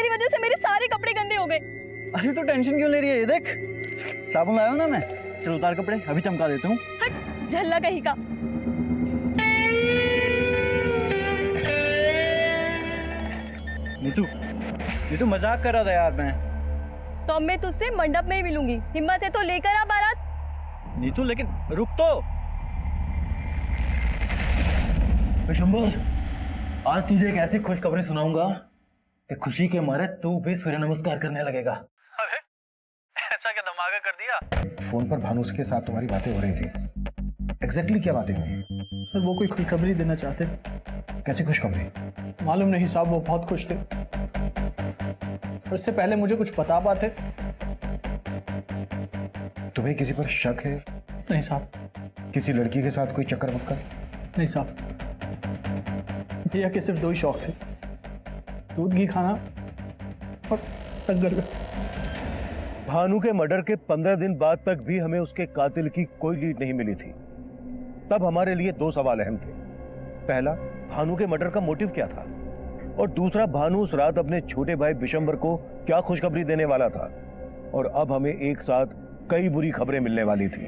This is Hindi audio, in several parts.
तेरी वजह से मेरे सारे कपड़े गंदे हो गए। अरे तो टेंशन क्यों ले रही है? ये देख, साबुन लाया हूं ना मैं। चल उतार कपड़े, अभी चमका देता हूँ। हट, झल्ला कहीं का। नीतू मजाक कर रहा था यार मैं। तो अब मैं तुझसे मंडप में ही मिलूंगी। हिम्मत है तो लेकर आ बारात। नीतू लेकिन रुक तो। विशंबर, आज तुझे एक ऐसी खुशखबरी सुनाऊंगा कि खुशी के मारे तू भी सूर्य नमस्कार करने लगेगा। अरे ऐसा क्या धमाका कर दिया? फोन पर भानु के साथ तुम्हारी बातें हो रही थी। एग्जैक्टली क्या बातें हुई? सर वो कोई खुशखबरी देना चाहते थे। कैसी खुशखबरी? मालूम नहीं साहब, वो बहुत खुश थे। और इससे पहले मुझे कुछ बता पाते। तुम्हें किसी पर शक है? नहीं साहब। किसी लड़की के साथ कोई चक्कर वक्कर? नहीं साहब, भैया के सिर्फ 2 ही शौक थे, दूध घी खाना और टक्कर। भानु के मर्डर के 15 दिन बाद तक भी हमें उसके कातिल की कोई लीड नहीं मिली थी। तब हमारे लिए 2 सवाल अहम थे। पहला, भानु के मर्डर का मोटिव क्या था, और दूसरा, भानु उस रात अपने छोटे भाई विशंबर को क्या खुशखबरी देने वाला था। और अब हमें एक साथ कई बुरी खबरें मिलने वाली थी।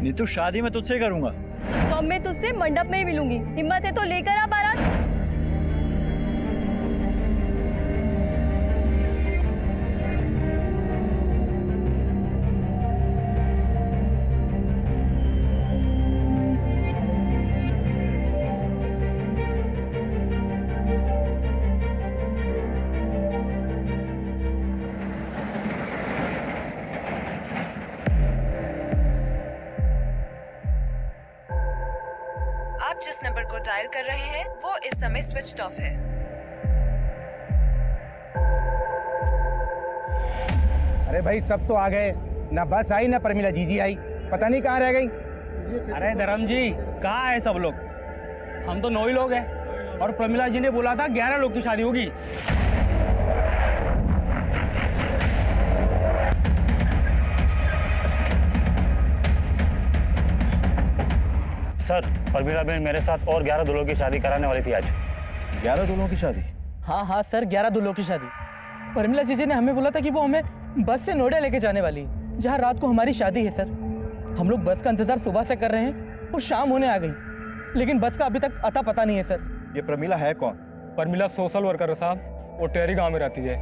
नीतू शादी मैं तुझसे करूंगा। तो अब मैं तुझसे मंडप में ही मिलूंगी। हिम्मत है तो लेकर आ बारात। आप जिस नंबर को डायल कर रहे हैं वो इस समय स्विच ऑफ है। अरे भाई सब तो आ गए, ना बस आई ना प्रमिला जीजी आई, पता नहीं कहाँ रह गई। अरे धर्म जी, कहाँ है सब लोग? हम तो 9 ही लोग हैं और प्रमिला जी ने बोला था 11 लोग की शादी होगी। सर, प्रमिला बहन मेरे साथ और 11 दूल्हों की शादी कराने वाली थी आज। 11 दूल्हों की शादी? हाँ हाँ सर, 11 दूल्हों की शादी। प्रमिला जीजी ने हमें बोला था कि वो हमें बस से नोएडा लेके जाने वाली है, जहाँ रात को हमारी शादी है। सर हम लोग बस का इंतजार सुबह से कर रहे हैं और शाम होने आ गई, लेकिन बस का अभी तक अता पता नहीं है। सर ये प्रमिला है कौन? प्रमिला सोशल वर्कर है साहब, वो टेरी गांव में रहती है।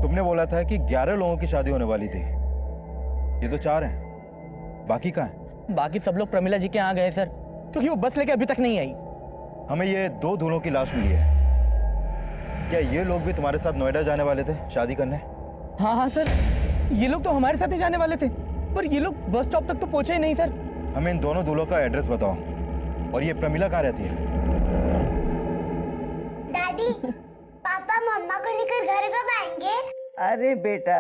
तुमने बोला था कि 11 लोगों की शादी होने वाली थी, ये तो 4 हैं, बाकी कहाँ हैं? बाकी सब लोग प्रमिला जी के यहाँ गए सर, क्योंकि वो बस लेके अभी तक नहीं आई। हमें ये 2 दूल्हों की लाश मिली है। क्या ये लोग भी तुम्हारे साथ नोएडा जाने वाले थे शादी करने? हाँ हाँ सर, ये लोग तो हमारे साथ ही जाने वाले थे, पर ये लोग बस स्टॉप तक तो पहुंचे ही नहीं। सर हमें इन दोनों दूल्हों का एड्रेस बताओ, और ये प्रमिला कहाँ रहती है? दादी, पापा मम्मा को लेकर घर कब आएंगे? अरे बेटा,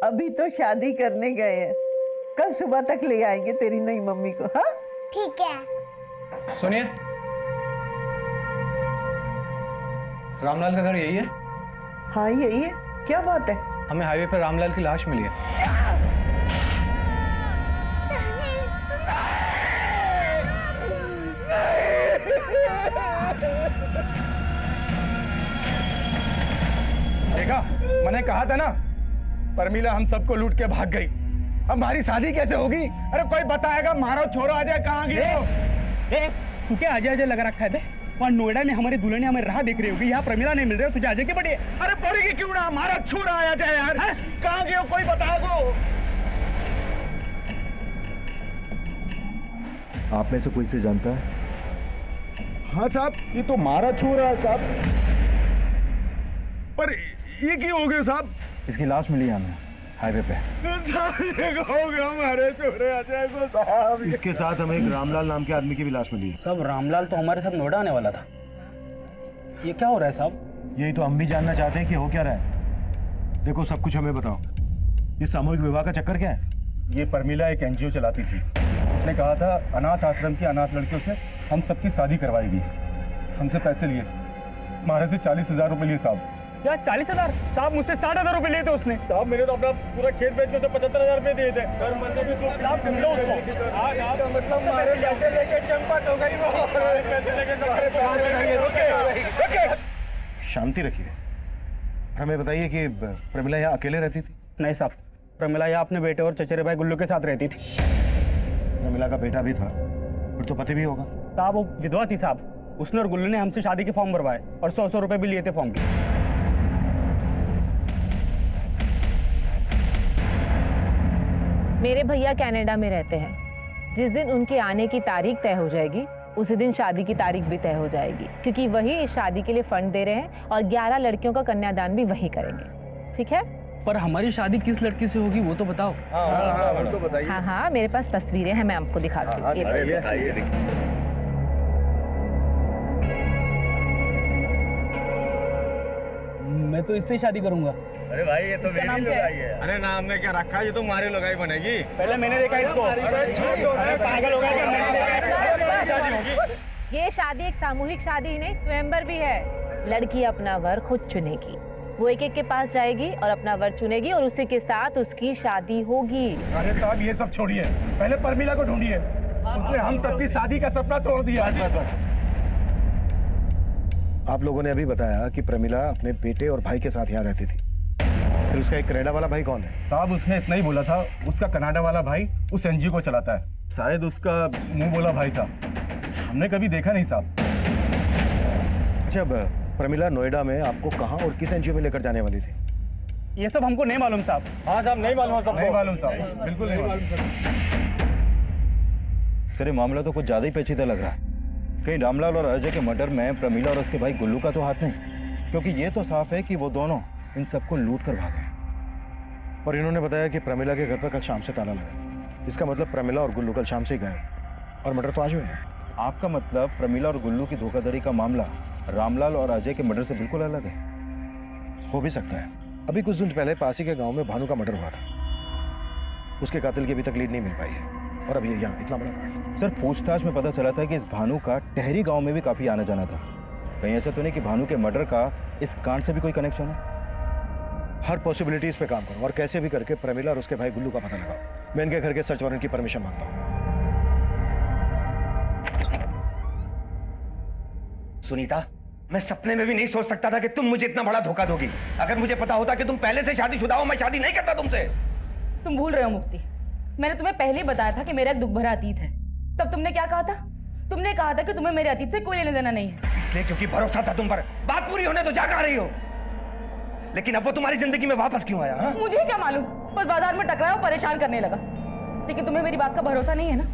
अभी तो शादी करने गए हैं, कल सुबह तक ले आएंगे तेरी नई मम्मी को। हाँ ठीक है। सुनिए, रामलाल का घर यही है? हाँ यही है। क्या बात है? हमें हाईवे पर रामलाल की लाश मिली है। देखा, मैंने कहा था ना, प्रमिला हम सबको लूट के भाग गई। अब हमारी शादी कैसे होगी? अरे कोई बताएगा? मारो छोरो आ जाए, कहाँ गए? तू क्या अजय अजय लगा रखा है बे? वहाँ नोएडा में हमारे दुल्हन हमें राह देख रही होगी, यहाँ प्रमिला नहीं मिल रही, तुझे अजय की पड़ी है? अरे पड़ेगी क्यों ना, हमारा छोरा आया जाए यार। कहाँ गए हो, कोई बताएगा? आप में से कोई से जानता है? हाँ साहब, ये तो मारा छोरा है साहब। पर ये क्यों हो गया साहब? इसकी लाश मिली है हमें हाईवे पे। हमारे छोरे अजय को साहब। इसके साथ हमें एक रामलाल नाम के आदमी की भी लाश मिली है। सब रामलाल तो हमारे साथ नोएडा आने वाला था। ये क्या हो रहा है साहब? यही तो हम भी जानना चाहते हैं कि हो क्या रहा है। देखो सब कुछ हमें बताओ, ये सामूहिक विवाह का चक्कर क्या है? ये प्रमिला एक एनजीओ चलाती थी। उसने कहा था अनाथ आश्रम की अनाथ लड़कियों से हम सबकी शादी करवाएगी। हमसे पैसे लिए, हमारे से 40,000 रुपए लिए साहब। क्या 40,000? साहब मुझसे 60,000 रुपए लिए थे उसने। साहब मैंने तो अपना पूरा खेत बेच के उसे 75,000 रुपए दिए थे। सर मैंने भी तो साहब ढूंढ लो उसको। आज आपका मतलब हमारे पैसे लेके चंपट हो गई वो। हमारे पैसे लेके हमारे शांति रखिए। हमें बताइए कि प्रमिला यहाँ अकेले रहती थी? नहीं साहब, प्रमिला यहाँ अपने बेटे और चचेरे भाई गुल्लू के साथ रहती थी। प्रमिला का बेटा भी था, फिर तो पति भी होगा। साहब वो विधवा थी साहब। उसने और गुल्लू ने हमसे शादी के फॉर्म भरवाए और 100 रुपए भी लिए थे फॉर्म के। मेरे भैया कनाडा में रहते हैं। जिस दिन उनके आने की तारीख तय हो जाएगी उसी दिन शादी की तारीख भी तय हो जाएगी, क्योंकि वही इस शादी के लिए फंड दे रहे हैं और 11 लड़कियों का कन्यादान भी वही करेंगे। ठीक है? पर हमारी शादी किस लड़की से होगी वो तो बताओ। तो बताइए। हाँ हाँ, मेरे पास तस्वीरें हैं, मैं आपको दिखाती हूँ। मैं तो इससे शादी करूंगा। अरे भाई ये तो मेरी लुगाई है। अरे नाम में क्या रखा है, ये तो हमारी लुगाई बनेगी। पहले मैंने देखा इसको। पागल हो गया क्या? ये शादी एक सामूहिक शादी ही नहीं, स्वयंवर भी है। लड़की अपना वर खुद चुनेगी। वो एक एक के पास जाएगी और अपना वर चुनेगी और उसी के साथ उसकी शादी होगी। अरे साहब ये सब छोड़िए, पहले परमिला को ढूंढिए। उसने हम सबकी शादी का सपना तोड़ दिया। बस। आप लोगों ने अभी बताया कि प्रमिला अपने बेटे और भाई के साथ यहाँ रहती थी, फिर उसका एक कनाडा वाला भाई कौन है? साहब उसने इतना ही बोला था, उसका कनाडा वाला भाई उस एनजीओ को चलाता है। शायद उसका मुंह बोला भाई था, हमने कभी देखा नहीं साहब। अच्छा, प्रमिला नोएडा में आपको कहाँ और किस एनजीओ में लेकर जाने वाली थी? ये सब हमको नहीं मालूम साहब। हाँ साहब नहीं मालूम साहब। नहीं मालूम साहब, बिल्कुल नहीं मालूम। सर ये मामला तो कुछ ज्यादा ही पेचीदा लग रहा है। कहीं रामलाल और अजय के मर्डर में प्रमिला और उसके भाई गुल्लू का तो हाथ नहीं, क्योंकि ये तो साफ है कि वो दोनों इन सबको लूट कर भागे। और इन्होंने बताया कि प्रमिला के घर पर कल शाम से ताला लगा। इसका मतलब प्रमिला और गुल्लू कल शाम से ही गए और मर्डर तो आज हुए हैं। आपका मतलब प्रमिला और गुल्लू की धोखाधड़ी का मामला रामलाल और अजय के मर्डर से बिल्कुल अलग है? हो भी सकता है। अभी कुछ दिन पहले पासी के गांव में भानु का मर्डर हुआ था, उसके कातिल की अभी तक लीड नहीं मिल पाई है और अभी यहाँ इतना बड़ा। सर पूछताछ में पता चला था कि इस भानु का टहरी गांव में भी काफी आना जाना था। कहीं ऐसा तो नहीं कि भानु के मर्डर का इस कांड से भी कोई कनेक्शन है? हर पॉसिबिलिटीज पे काम करो और कैसे भी करके प्रमिला और उसके भाई गुल्लू का पता लगाओ। मैं इनके घर के सर्च वारंट की परमिशन मांगता हूँ। सुनीता, मैं सपने में भी नहीं सोच सकता था कि तुम मुझे इतना बड़ा धोखा दोगी। अगर मुझे पता होता कि तुम पहले से शादीशुदा हो, मैं शादी नहीं करता तुमसे। तुम भूल रहे हो मुक्ति, मैंने तुम्हें पहले ही बताया था कि मेरा एक दुख भरा अतीत है। तब तुमने क्या कहा था? तुमने कहा था कि तुम्हें मेरे अतीत से कोई लेना देना नहीं है। इसलिए क्योंकि भरोसा था तुम पर। बात पूरी होने तो जा कहां रही हो? लेकिन अब वो तुम्हारी जिंदगी में वापस क्यों आया? हा? मुझे क्या मालूम, बस बाजार में टकराया और परेशान करने लगा। लेकिन तुम्हें मेरी बात का भरोसा नहीं है ना,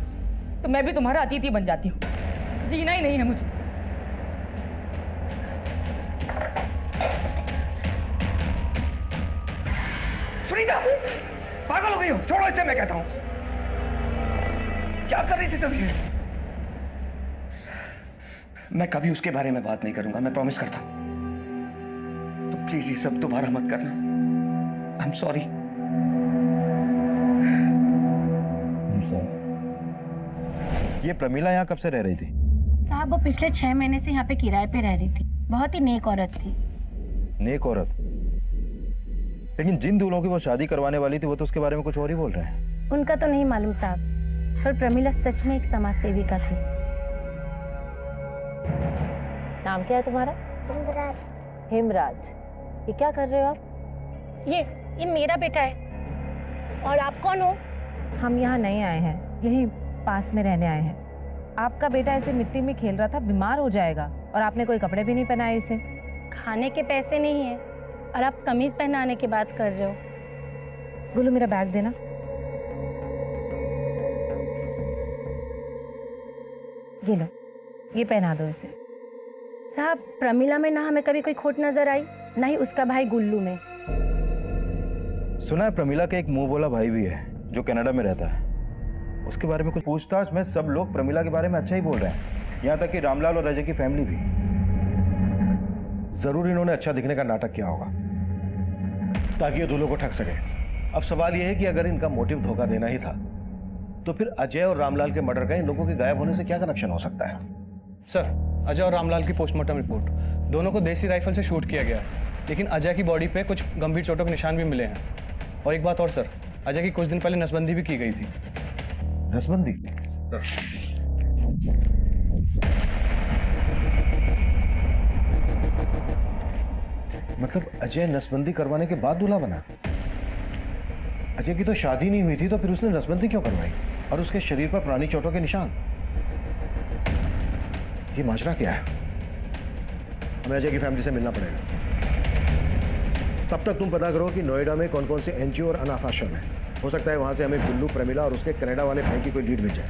तो मैं भी तुम्हारा अतीत ही बन जाती हूँ। जीना ही नहीं है मुझे। सुनीता, पागल हो गई हो? छोड़ो इसे, मैं कहता हूं। क्या कर रही थी तुम? मैं कभी उसके बारे में बात नहीं करूंगा, मैं प्रॉमिस करता हूं। तुम प्लीज ये सब दोबारा मत करना। I am sorry. ये प्रमिला यहाँ कब से रह रही थी? साहब वो पिछले 6 महीने से यहाँ पे किराए पे रह रही थी। बहुत ही नेक औरत थी। नेक औरत? लेकिन जिन दूल्हों की वो शादी करवाने वाली थी वो तो उसके बारे में कुछ और ही बोल रहे हैं। उनका तो नहीं मालूम साहब, पर प्रमिला सच में एक समाज सेविका थी। नाम क्या है तुम्हारा? हिमराज। ये क्या कर रहे हो आप? ये मेरा बेटा है। और आप कौन हो? हम यहाँ नहीं आए हैं, यही पास में रहने आए हैं। आपका बेटा ऐसे मिट्टी में खेल रहा था, बीमार हो जाएगा, और आपने कोई कपड़े भी नहीं पहनाए इसे। खाने के पैसे नहीं है और आप कमीज पहनाने की बात कर रहे हो। गुल्लू मेरा बैग देना। ये लो, ये पहना दो इसे। साहब प्रमिला में ना हमें कभी कोई खोट नजर आई, ना ही उसका भाई गुल्लू में। सुना है प्रमिला के एक मुंह बोला भाई भी है जो कनाडा में रहता है। उसके बारे में कुछ पूछताछ में सब लोग प्रमिला के बारे में अच्छा ही बोल रहे हैं, यहाँ तक कि रामलाल और अजय की फैमिली भी। जरूर इन्होंने अच्छा दिखने का नाटक किया होगा ताकि ये दूल्हों को ठग सके। अब सवाल यह है कि अगर इनका मोटिव धोखा देना ही था तो फिर अजय और रामलाल के मर्डर का इन लोगों के गायब होने से क्या कनेक्शन हो सकता है? सर, अजय और रामलाल की पोस्टमार्टम रिपोर्ट, दोनों को देसी राइफल से शूट किया गया है, लेकिन अजय की बॉडी पे कुछ गंभीर चोटों के निशान भी मिले हैं। और एक बात और सर, अजय की कुछ दिन पहले नसबंदी भी की गई थी। नसबंदी? मतलब अजय नसबंदी करवाने के बाद दूल्हा बना? अजय की तो शादी नहीं हुई थी, तो फिर उसने नसबंदी क्यों करवाई? और उसके शरीर पर पुरानी चोटों के निशान? ये माजरा क्या है? हमें अजय की फैमिली से मिलना पड़ेगा। तब तक तुम पता करो कि नोएडा में कौन कौन से एनजीओ और अनाथ आश्रम है। हो सकता है वहां से हमें गुल्लू, प्रमिला और उसके कनाडा वाले भाई की कोई लीड मिल जाए।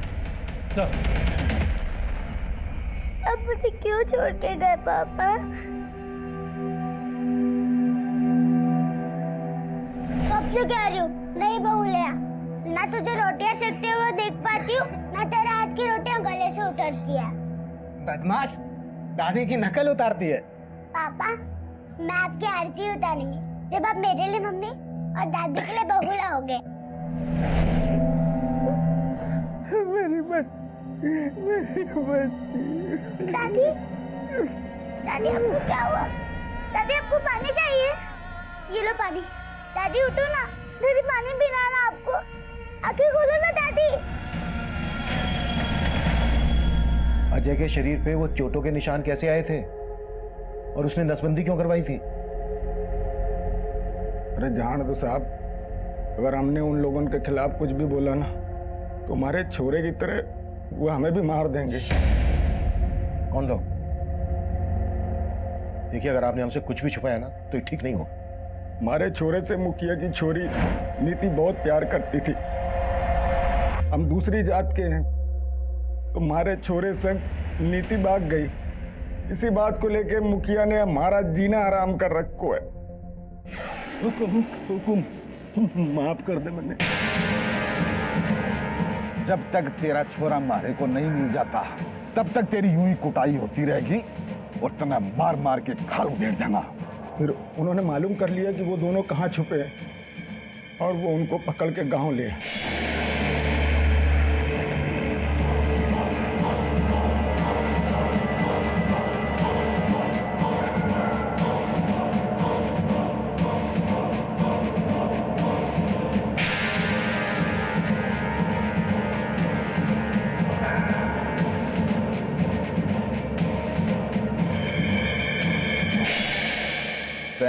अब मुझे क्यों छोड़ के गए पापा? कब से कह रही हूँ नहीं बहू ले आ। ना तुझे रोटियां सेकते हुए देख पाती हूँ, ना तेरे हाथ की रोटियां गले से उतरती है। बदमाश, दादी की नकल उतारती है। पापा, मैं आपकी आरती उतारूंगी जब आप मेरे लिए मम्मी और दादी के लिए बहू लाओगे। मेरी बच्ची। दादी, दादी आपको क्या हुआ? दादी आपको पानी चाहिए? ये लो पानी। दादी उठो ना, मेरी पानी पीना ना आपको। आंखें खोलो ना दादी। अजय के शरीर पे वो चोटों के निशान कैसे आए थे? और उसने नसबंदी क्यों करवाई थी? अरे जान दो साहब, अगर हमने उन लोगों के खिलाफ कुछ भी बोला ना, तो हमारे छोरे की तरह वो हमें भी मार देंगे। कौन लोग? देखिए, अगर आपने हमसे कुछ भी छुपाया ना, तो ये ठीक नहीं होगा। हमारे छोरे से मुखिया की छोरी नीति बहुत प्यार करती थी। हम दूसरी जात के हैं, तो हमारे छोरे संग नीति भाग गई। इसी बात को लेके मुखिया ने हमारा जीना हराम कर रखो है। हुकुम माफ कर दे मैंने। जब तक तेरा छोरा मारे को नहीं मिल जाता, तब तक तेरी यूं ही कुटाई होती रहेगी और तना मार मार के खाल उधेड़ जाना। फिर उन्होंने मालूम कर लिया कि वो दोनों कहाँ छुपे हैं और वो उनको पकड़ के गांव ले आए।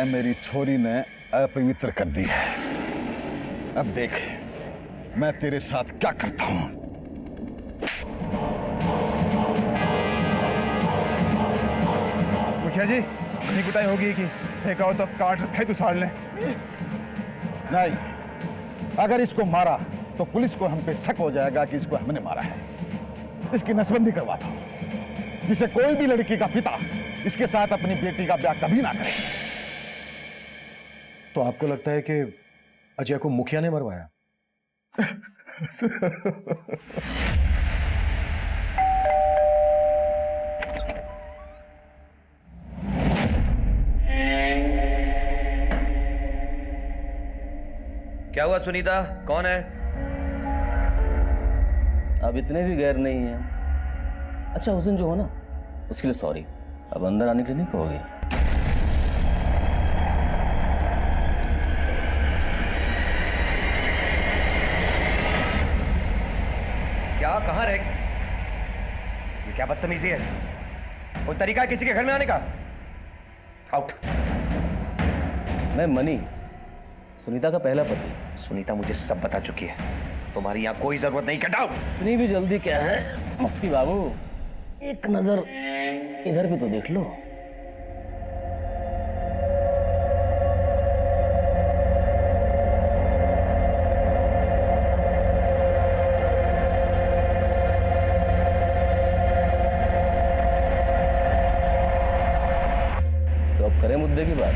मेरी छोरी ने अपवित्र कर दी है। अब देख मैं तेरे साथ क्या करता हूं। मुखिया जी, इतनी कुटाई होगी कि फेंका हो तो काट फेंक उछाड़ ले। नहीं, अगर इसको मारा तो पुलिस को हम पे शक हो जाएगा कि इसको हमने मारा है। इसकी नसबंदी करवाता हूं, जिसे कोई भी लड़की का पिता इसके साथ अपनी बेटी का ब्याह कभी ना करे। तो आपको लगता है कि अजय को मुखिया ने मरवाया? क्या हुआ सुनीता, कौन है? अब इतने भी गैर नहीं है। अच्छा, उस दिन जो हो ना, उसके लिए सॉरी। अब अंदर आने के लिए नहीं कहोगे? क्या, कहाँ रह? ये क्या बदतमीजी है? कोई तरीका है किसी के घर में आने का? आउट। मैं मनी, सुनीता का पहला पति। सुनीता मुझे सब बता चुकी है। तुम्हारी यहाँ कोई जरूरत नहीं। Get out. इतनी भी जल्दी क्या है मुफ्ती बाबू? एक नजर इधर भी तो देख लो। तो अब करें मुद्दे की बात।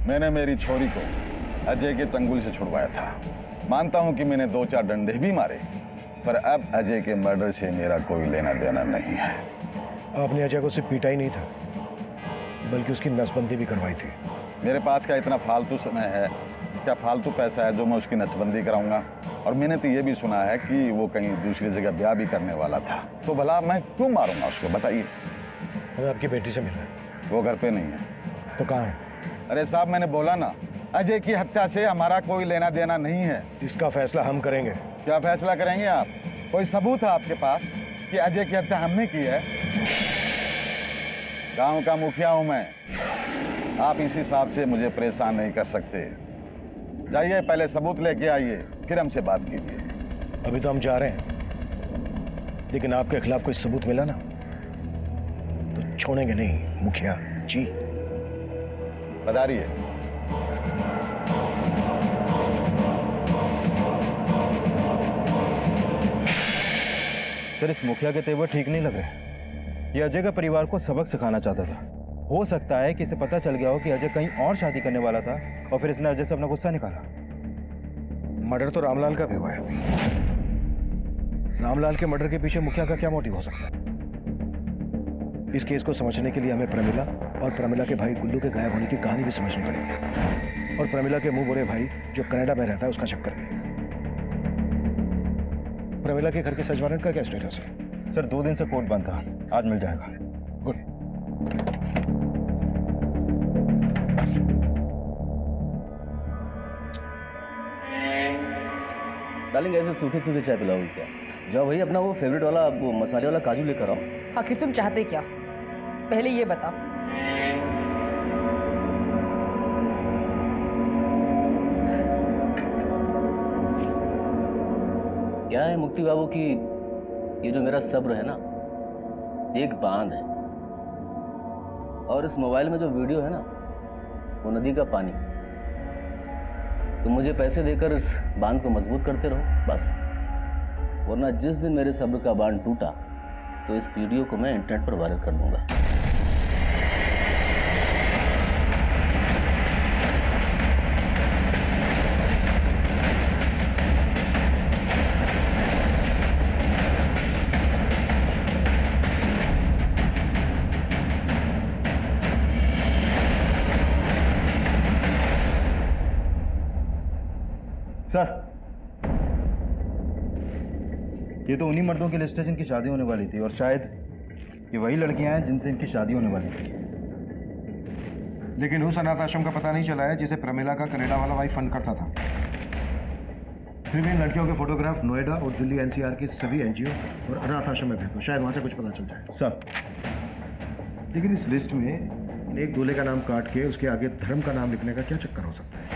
मैंने मेरी छोरी को अजय के चंगुल से छुड़वाया था। मानता हूं कि मैंने 2-4 डंडे भी मारे, पर अब अजय के मर्डर से मेरा कोई लेना देना नहीं है। आपने अजय को सिर्फ पीटा ही नहीं था, बल्कि उसकी नसबंदी भी करवाई थी। मेरे पास क्या इतना फालतू समय है, क्या फालतू पैसा है जो मैं उसकी नसबंदी कराऊंगा? और मैंने तो ये भी सुना है कि वो कहीं दूसरी जगह ब्याह भी करने वाला था। तो भला मैं क्यों मारूंगा उसको, बताइए। हमें आपकी बेटी से मिलना है। वो घर पे नहीं है। तो कहाँ है? अरे साहब, मैंने बोला ना, अजय की हत्या से हमारा कोई लेना देना नहीं है। इसका फैसला हम करेंगे। क्या फैसला करेंगे आप? कोई सबूत है आपके पास कि अजय की हत्या हमने की है? गांव का मुखिया हूं मैं, आप इस हिसाब से मुझे परेशान नहीं कर सकते। जाइए, पहले सबूत लेके आइए, फिर हमसे बात कीजिए। अभी तो हम जा रहे हैं, लेकिन आपके खिलाफ कोई सबूत मिला ना तो छोड़ेंगे नहीं मुखिया जी। बता रही है। सर, इस मुखिया के तेवर ठीक नहीं लग रहे। ये अजय का परिवार को सबक सिखाना चाहता था। हो सकता है कि इसे पता चल गया हो कि अजय कहीं और शादी करने वाला था और फिर इसने अजय से अपना गुस्सा निकाला। मर्डर तो रामलाल का भी हुआ है। रामलाल के मर्डर के पीछे मुखिया का क्या मोटिव हो सकता है? इस केस को समझने के लिए हमें प्रमिला और प्रमिला के भाई गुल्लू के गायब होने की कहानी भी समझनी पड़ेगी, और प्रमिला के मुंह बोले भाई जो कनाडा में रहता है उसका चक्कर भी। प्रमिला के घर के सर्च वारंट का क्या स्टेटस है? सर, 2 दिन से कोर्ट बंद था, आज मिल जाएगा। गुड। डार्लिंग, ऐसे सूखे सूखे चाय पिलाओगे क्या? जाओ भाई, अपना वो फेवरेट वाला वो मसाले वाला काजू लेकर आओ। आखिर तुम चाहते क्या? पहले ये बता। क्या है मुक्ति बाबू की, ये जो मेरा सब्र है ना, एक बांध है, और इस मोबाइल में जो वीडियो है ना, वो नदी का पानी। तुम मुझे पैसे देकर इस बांध को मजबूत करते रहो बस, वरना जिस दिन मेरे सब्र का बांध टूटा तो इस वीडियो को मैं इंटरनेट पर वायरल कर दूंगा। सर, ये तो उन्हीं मर्दों की लिस्ट है जिनकी शादी होने वाली थी, और शायद ये वही लड़कियां हैं जिनसे इनकी शादी होने वाली थी। लेकिन उस अनाथ आश्रम का पता नहीं चला है जिसे प्रमिला का कनाडा वाला भाई फंड करता था। फिर भी इन लड़कियों के फोटोग्राफ नोएडा और दिल्ली एनसीआर के सभी एनजीओ और अनाथ आश्रम में भेज दो, शायद वहां से कुछ पता चल जाए। सर, लेकिन इस लिस्ट में एक दूल्हे का नाम काट के उसके आगे धर्म का नाम लिखने का क्या चक्कर हो सकता है?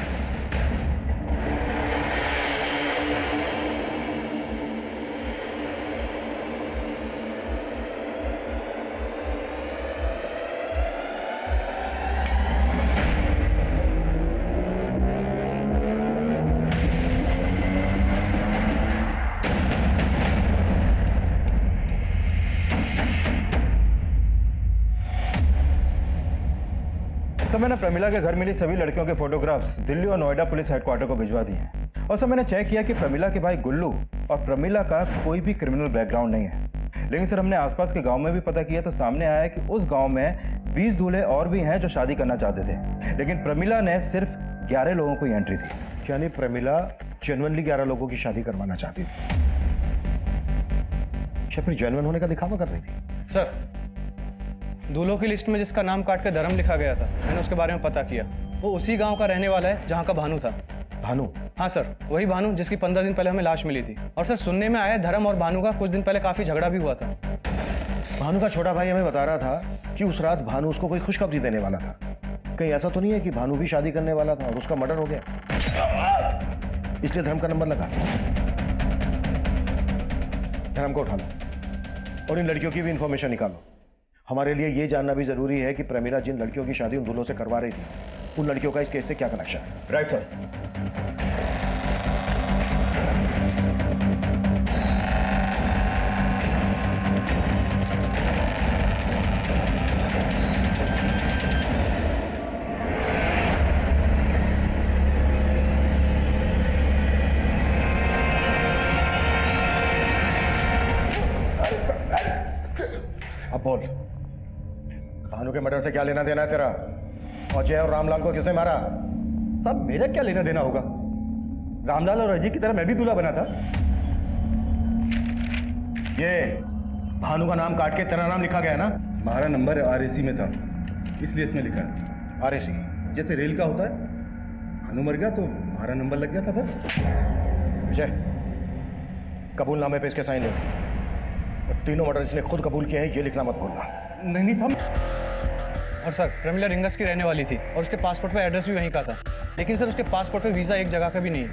सर, मैंने प्रमिला के घर मिली सभी लड़कियों के फोटोग्राफ्स दिल्ली और नोएडा पुलिस हेडक्वार्टर को भिजवा दिए हैं। और सर, मैंने चेक किया कि प्रमिला के भाई गुल्लू और प्रमिला का कोई भी क्रिमिनल बैकग्राउंड नहीं है। लेकिन सर, हमने आसपास के गांव में भी पता किया तो सामने आया कि उस गांव में 20 दूल्हे और भी हैं जो शादी करना चाहते थे, लेकिन प्रमिला ने सिर्फ 11 लोगों को एंट्री थी। यानी प्रमिला जेन्युइनली 11 लोगों की शादी करवाना चाहती थी, या फिर जेन्युइन होने का दिखावा कर रही थी? सर, दूल्हों की लिस्ट में जिसका नाम काट कर धर्म लिखा गया था, मैंने उसके बारे में पता किया। वो उसी गांव का रहने वाला है जहां का भानु था। भानु? हाँ सर, वही भानु जिसकी 15 दिन पहले हमें लाश मिली थी। और सर, सुनने में आया धर्म और भानु का कुछ दिन पहले काफी झगड़ा भी हुआ था। भानु का छोटा भाई हमें बता रहा था कि उस रात भानु उसको कोई खुशखबरी देने वाला था। कहीं ऐसा तो नहीं है कि भानु भी शादी करने वाला था और उसका मर्डर हो गया, इसलिए धर्म का नंबर लगा? धर्म को उठा लो और इन लड़कियों की भी इंफॉर्मेशन निकालो। हमारे लिए ये जानना भी जरूरी है कि प्रमिला जिन लड़कियों की शादी उन दूल्हों से करवा रही थी, उन लड़कियों का इस केस से क्या कनेक्शन है। Right sir. बोल, भानु के मर्डर से क्या लेना देना है तेरा? अजय और रामलाल को किसने मारा? सब मेरा क्या लेना देना होगा? रामलाल और अजय की तरह मैं भी दूल्हा बना था। ये भानु का नाम काट के तेरा नाम लिखा गया है ना? हमारा नंबर आरएसी में था, इसलिए इसमें लिखा है। आरएसी जैसे रेल का होता है, भानु मर गया तो हमारा नंबर लग गया था बस। विजय, कबूलनामे पे इसके साइन ले। और तीनों मर्डर इसने खुद कबूल किए हैं, ये लिखना मत भूलना। नहीं साहब। और सर, प्रमिला रिंगस की रहने वाली थी और उसके पासपोर्ट पे एड्रेस भी वहीं का था, लेकिन सर उसके पासपोर्ट पे वीज़ा एक जगह का भी नहीं है।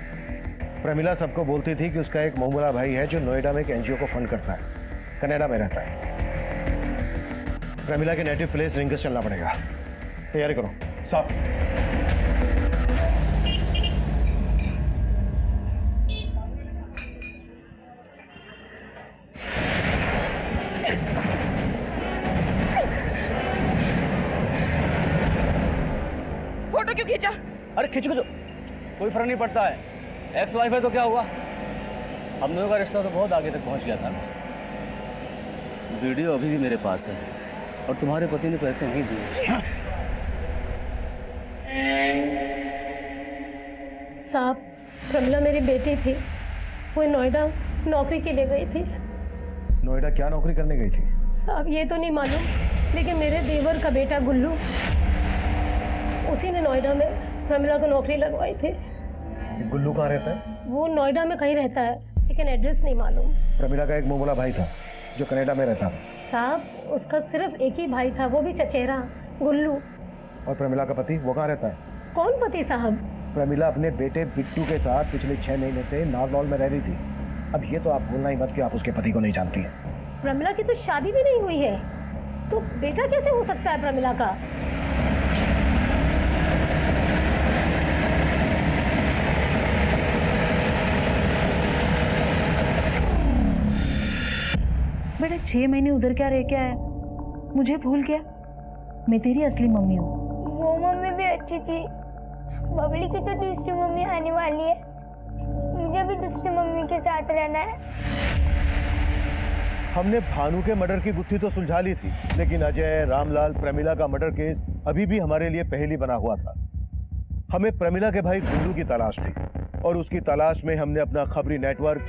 प्रमिला सबको बोलती थी कि उसका एक मोहम्मला भाई है जो नोएडा में एक एनजीओ को फंड करता है, कनाडा में रहता है। प्रमिला के नेटिव प्लेस रिंगस चलना पड़ेगा। तैयारी करो साहब। फोटो क्यों खींचा? अरे खींचो कोई फर्क नहीं पड़ता है, एक्स वाइफ है तो क्या हुआ? हम दोनों का रिश्ता तो बहुत आगे तक पहुंच गया था। वीडियो अभी भी मेरे पास है और तुम्हारे पति ने पैसे नहीं दिए। साहब, प्रमिला मेरी बेटी थी, वो नोएडा नौकरी के लिए गई थी। नोएडा क्या नौकरी करने गई थी? साहब ये तो नहीं मालूम, लेकिन मेरे देवर का बेटा गुल्लू, उसी ने नोएडा में प्रमिला को नौकरी लगवाई थी। गुल्लू कहाँ रहता है? वो नोएडा में कहीं रहता है, लेकिन एड्रेस नहीं मालूम। प्रमिला का एक मोहम्मला भाई था जो कनाडा में रहता था। साहब उसका सिर्फ एक ही भाई था, वो भी चचेरा, गुल्लू। और प्रमिला का पति, वो कहाँ रहता है? कौन पति साहब? प्रमिला अपने बेटे बिट्टू के साथ पिछले 6 महीने से नारनौल में रह रही थी। अब ये तो आप भूलना ही मत कि आप उसके पति को नहीं जानती हैं। प्रमिला की तो शादी भी नहीं हुई है, तो बेटा कैसे हो सकता है प्रमिला का? बेटा 6 महीने उधर क्या रह के आया? मुझे भूल गया? मैं तेरी असली मम्मी हूँ। वो मम्मी भी अच्छी थी, बबली की तो दूसरी मम्मी आने वाली है, मुझे भी दूसरी मम्मी के साथ रहना है। हमने भानु के मर्डर की गुत्थी तो सुलझा ली थी, लेकिन अजय, रामलाल, प्रमिला का मर्डर केस अभी भी हमारे लिए पहेली बना हुआ था। हमें प्रमिला के भाई गुल्लू की तलाश थी और उसकी तलाश में हमने अपना खबरी नेटवर्क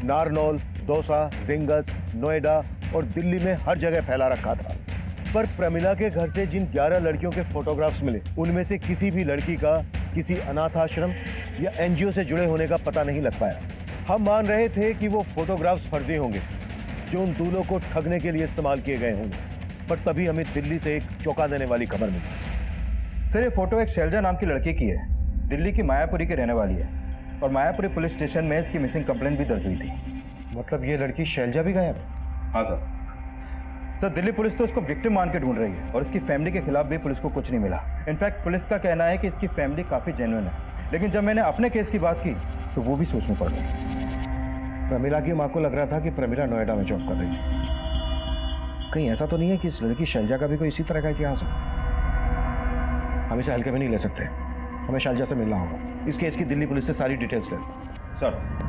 नारनौल, दौसा, रिंगस, नोएडा और दिल्ली में हर जगह फैला रखा था। पर प्रमिला के घर से जिन 11 लड़कियों के फोटोग्राफ्स मिले, उनमें से किसी भी लड़की का किसी अनाथ आश्रम या एनजीओ से जुड़े होने का पता नहीं लग पाया। हम मान रहे थे कि वो फोटोग्राफ्स फर्जी होंगे जो उन दूल्हों को ठगने के लिए इस्तेमाल किए गए होंगे, पर तभी हमें दिल्ली से एक चौंका देने वाली खबर मिली। सर, ये फोटो एक शैलजा नाम की लड़की की है, दिल्ली की मायापुरी की रहने वाली है और मायापुरी पुलिस स्टेशन में इसकी मिसिंग कंप्लेंट भी दर्ज हुई थी। मतलब ये लड़की शैलजा भी गायब? हाँ सर, दिल्ली पुलिस तो इसको विक्टिम मान के ढूंढ रही है और इसकी फैमिली के खिलाफ भी पुलिस को कुछ नहीं मिला। इनफैक्ट पुलिस का कहना है कि इसकी फैमिली काफ़ी जेन्युइन है, लेकिन जब मैंने अपने केस की बात की तो वो भी सोच में पड़ गई। प्रमिला की माँ को लग रहा था कि प्रमिला नोएडा में जॉब कर रही थी। कहीं ऐसा तो नहीं है कि इस लड़की शैलजा का भी कोई इसी तरह का इतिहास हो? हम इसे हल्के में नहीं ले सकते, हमें शैलजा से मिलना होगा। इस केस की दिल्ली पुलिस से सारी डिटेल्स ले। सर,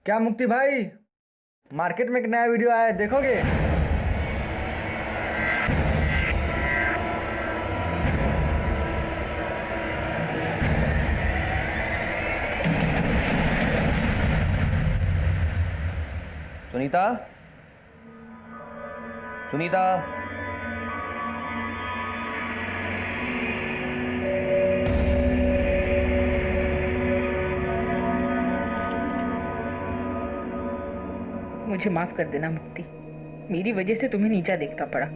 क्या मुक्ति भाई, मार्केट में एक नया वीडियो आया है, देखोगे? सुनीता, सुनीता, मुझे माफ कर देना मुक्ति, मेरी वजह से तुम्हें नीचा देखना पड़ा।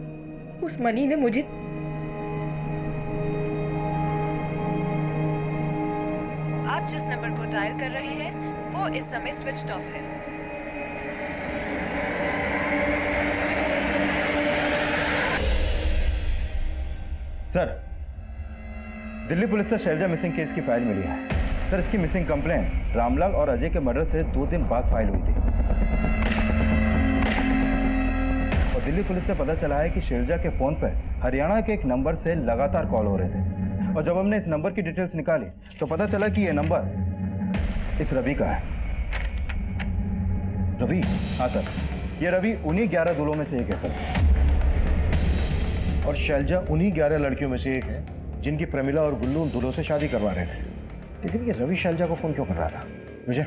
उस मनी ने मुझे आप जिस नंबर को डायल कर रहे हैं वो इस समय स्विच्ड ऑफ है। सर, दिल्ली पुलिस से शैलजा मिसिंग केस की फाइल मिली है। सर इसकी मिसिंग कंप्लेन रामलाल और अजय के मर्डर से 2 दिन बाद फाइल हुई थी और दिल्ली पुलिस से पता चला है कि शैलजा के फोन पर हरियाणा के एक नंबर से लगातार कॉल हो रहे थे और जब हमने इस नंबर की डिटेल्स निकाली तो पता चला कि यह नंबर इस रवि का है। रवि? हाँ सर, ये रवि उन्हीं 11 दूल्हों में से एक है सर। और शैलजा उन्हीं 11 लड़कियों में से एक है जिनकी प्रमिला और गुल्लू उन दूल्हों से शादी करवा रहे थे। लेकिन ये रवि शैलजा को फोन क्यों कर रहा था? विजय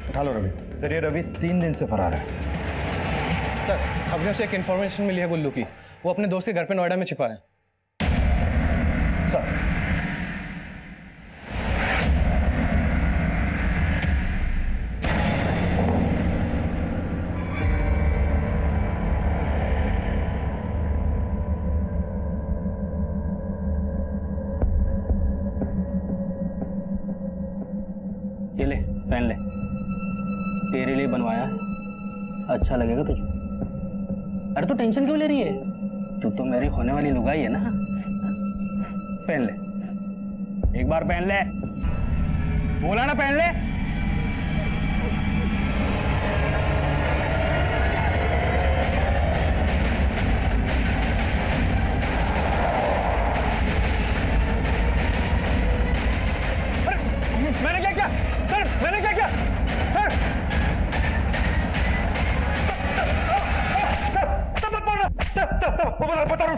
उठा लो रवि। सर ये रवि 3 दिन से फरार है। सर हमने उसे एक इन्फॉर्मेशन मिली है गुल्लू की, वो अपने दोस्त के घर पे नोएडा में छिपा है। सर ये ले पहन ले, तेरे लिए बनवाया है, अच्छा लगेगा तुझे। अरे तू टेंशन क्यों ले रही है, तू तो मेरी होने वाली लुगाई है ना। पहन ले, एक बार पहन ले, बोला ना पहन ले। मैंने क्या किया सर, मैंने क्या किया सर? सब मत बोलना सब बता रहा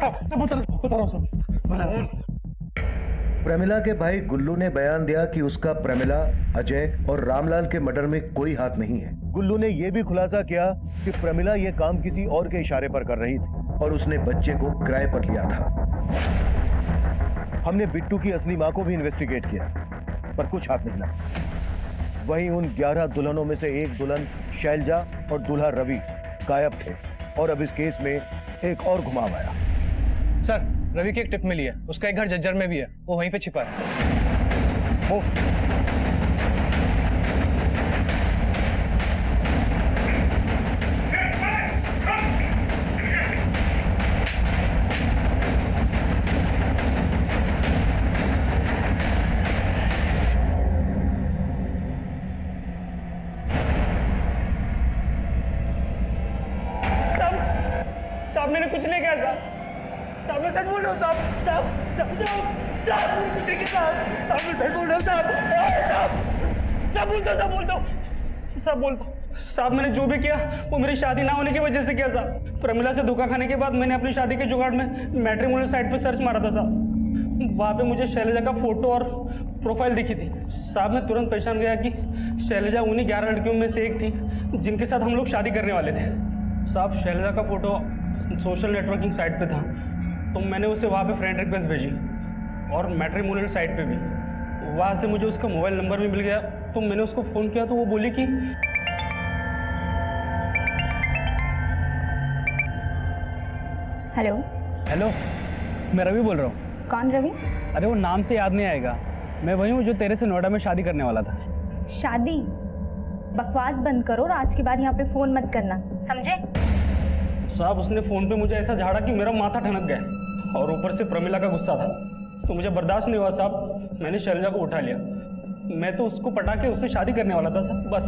हूँ सब। प्रमिला के भाई गुल्लू ने बयान दिया कि उसका प्रमिला, अजय और रामलाल के मर्डर में कोई हाथ नहीं है। गुल्लू ने यह भी खुलासा किया कि प्रमिला यह काम किसी और के इशारे पर कर रही थी और उसने बच्चे को किराए पर लिया था। हमने बिट्टू की असली मां को भी इन्वेस्टिगेट किया पर कुछ हाथ नहीं लगा। वहीं उन 11 दुल्हनों में से एक दुल्हन शैलजा और दूल्हा रवि गायब थे और अब इस केस में एक और घुमाव आया। सर रवि की एक टिप मिली है, उसका एक घर जज्जर में भी है, वो वहीं पे छिपा है। साहब मैंने कुछ नहीं किया साहब, मैं सच बोल रहा हूँ साहब, मैंने कुछ नहीं किया साहब, मैं सच बोल रहा हूँ साहब, बोलता हूँ साहब, मैंने जो भी किया वो मेरी शादी ना होने की वजह से किया साहब। प्रमिला से धोखा खाने के बाद मैंने अपनी शादी के जुगाड़ में मैट्रिमोनियल साइट पे सर्च मारा था साहब, वहाँ पे मुझे शैलजा का फोटो और प्रोफाइल दिखी थी साहब। मैं तुरंत पहचान गया कि शैलजा उन्हीं 11 लड़कियों में से एक थी जिनके साथ हम लोग शादी करने वाले थे साहब। शैलजा का फोटो सोशल नेटवर्किंग साइट पे था तो मैंने उसे वहाँ पे फ्रेंड रिक्वेस्ट भेजी और मैट्रिमोनियल साइट पे भी, वहाँ से मुझे उसका मोबाइल नंबर भी मिल गया तो मैंने उसको फ़ोन किया तो वो बोली कि हेलो हेलो, मैं रवि बोल रहा हूँ। कौन रवि? अरे वो नाम से याद नहीं आएगा, मैं वही हूँ जो तेरे से नोएडा में शादी करने वाला था। शादी? बकवास बंद करो और आज के बाद यहाँ पे फ़ोन मत करना, समझे? साहब उसने फ़ोन पे मुझे ऐसा झाड़ा कि मेरा माथा ठनक गया और ऊपर से प्रमिला का गुस्सा था तो मुझे बर्दाश्त नहीं हुआ साहब, मैंने शैलजा को उठा लिया। मैं तो उसको पटा के उससे शादी करने वाला था साहब, बस।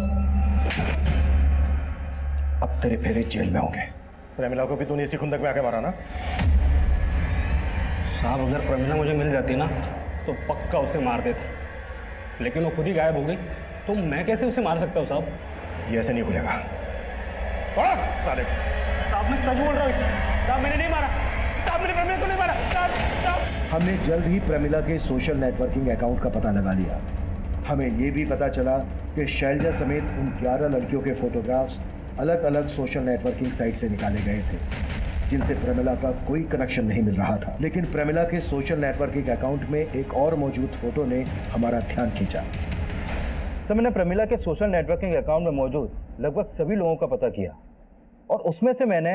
अब तेरे फेरे जेल में होंगे। प्रमिला को भी तूने इसी खुंदक में आके मारा ना? साहब अगर प्रमिला मुझे मिल जाती ना तो पक्का उसे मार देता, लेकिन वो खुद ही गायब हो गई तो मैं कैसे उसे मार सकता हूँ साहब? ये ऐसे नहीं खुलेगा। साले साहब मैं सच बोल रहा हूँ साहब, मैंने नहीं मारा साहब, मैंने प्रमिला को नहीं मारा साहब। हमने जल्द ही प्रमिला के सोशल नेटवर्किंग अकाउंट का पता लगा लिया। हमें ये भी पता चला कि शैलजा समेत उन 11 लड़कियों के फोटोग्राफ्स अलग अलग सोशल नेटवर्किंग साइट से निकाले गए थे जिनसे प्रमिला का कोई कनेक्शन नहीं मिल रहा था। लेकिन प्रमिला के सोशल नेटवर्किंग अकाउंट में एक और मौजूद फोटो ने हमारा ध्यान खींचा। तो मैंने प्रमिला के सोशल नेटवर्किंग अकाउंट में मौजूद लगभग सभी लोगों का पता किया और उसमें से मैंने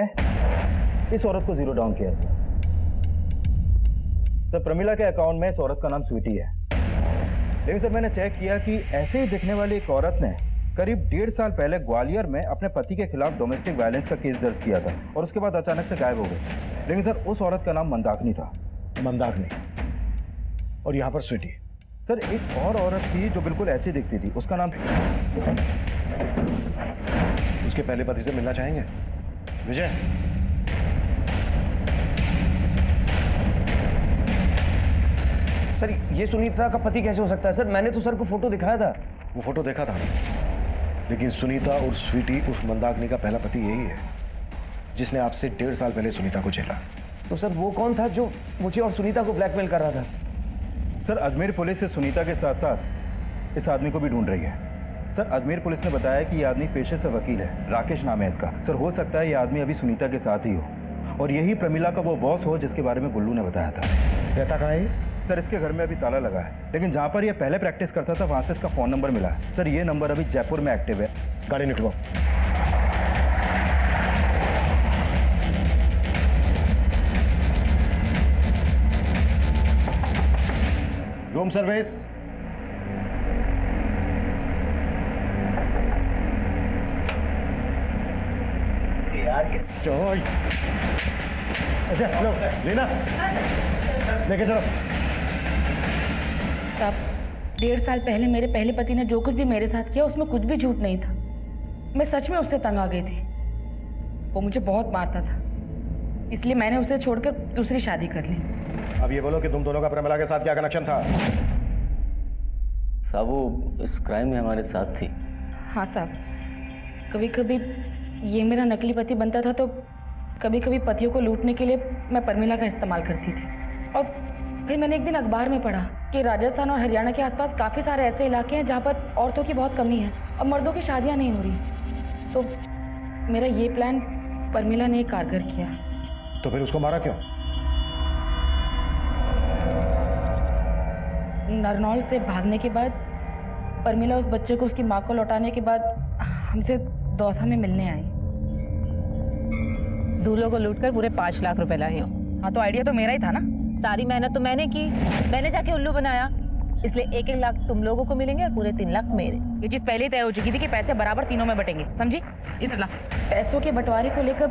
इस औरत को जीरो डाउन किया सर। तो प्रमिला के अकाउंट में इस औरत का नाम स्वीटी है, लेकिन सर मैंने चेक किया कि ऐसे ही दिखने वाली एक औरत ने करीब 1.5 साल पहले ग्वालियर में अपने पति के खिलाफ डोमेस्टिक वायलेंस का केस दर्ज किया था और उसके बाद अचानक से गायब हो गई। लेकिन सर उस औरत का नाम मंदाकिनी था। मंदाकिनी? और यहाँ पर स्वीटी? सर एक और औरत थी जो बिल्कुल ऐसी दिखती थी, उसका नाम उसके पहले पति से मिलना चाहेंगे? विजय, सर ये सुनीता का पति कैसे हो सकता है? सर मैंने तो सर को फोटो दिखाया था। वो फोटो देखा था, लेकिन सुनीता और स्वीटी उर्फ मंदाकिनी का पहला पति यही है जिसने आपसे 1.5 साल पहले सुनीता को झेला। तो सर वो कौन था जो मुझे और सुनीता को ब्लैकमेल कर रहा था? सर अजमेर पुलिस से सुनीता के साथ साथ इस आदमी को भी ढूंढ रही है। सर अजमेर पुलिस ने बताया कि यह आदमी पेशे से वकील है, राकेश नाम है इसका। सर हो सकता है यह आदमी अभी सुनीता के साथ ही हो और यही प्रमिला का वो बॉस हो जिसके बारे में गुल्लू ने बताया था। रहता कहाँ है? सर इसके घर में अभी ताला लगा है, लेकिन जहाँ पर यह पहले प्रैक्टिस करता था वहाँ से इसका फ़ोन नंबर मिला है। सर ये नंबर अभी जयपुर में एक्टिव है। गाड़ी निकलवाओ। Room service. चोई। अच्छा लो लेना, लेके चलो। साहब 1.5 साल पहले मेरे पहले पति ने जो कुछ भी मेरे साथ किया उसमें कुछ भी झूठ नहीं था। मैं सच में उससे तंग आ गई थी। वो मुझे बहुत मारता था, इसलिए मैंने उसे छोड़कर दूसरी शादी कर ली। अब ये बोलो कि तुम दोनों का प्रमिला के साथ क्या कनेक्शन था? साहब वो इस क्राइम में हमारे साथ थी। हाँ साहब, कभी कभी ये मेरा नकली पति बनता था तो कभी कभी पतियों को लूटने के लिए मैं परमिला का इस्तेमाल करती थी। और फिर मैंने एक दिन अखबार में पढ़ा कि राजस्थान और हरियाणा के आसपास काफ़ी सारे ऐसे इलाके हैं जहाँ पर औरतों की बहुत कमी है और मर्दों की शादियाँ नहीं हो रही। तो मेरा ये प्लान परमिला ने कारगर किया। तो फिर उसको मारा क्यों? नरनौल से भागने के बाद परमिला उस बच्चे को उसकी माँ को लौटाने के बाद हमसे दौसा में मिलने आई। दूल्हों को लूटकर पूरे 5 लाख रुपए लाई हो। हाँ तो आइडिया तो मेरा ही था ना। सारी मेहनत तो मैंने की, मैंने जाके उल्लू बनाया, इसलिए 1-1 लाख तुम लोगों को मिलेंगे और पूरे 3 लाख मेरे। ये चीज पहले ही तय हो चुकी थी कि पैसे बराबर तीनों में बटेंगे, समझी? इधर ला। पैसों के बंटवारे को लेकर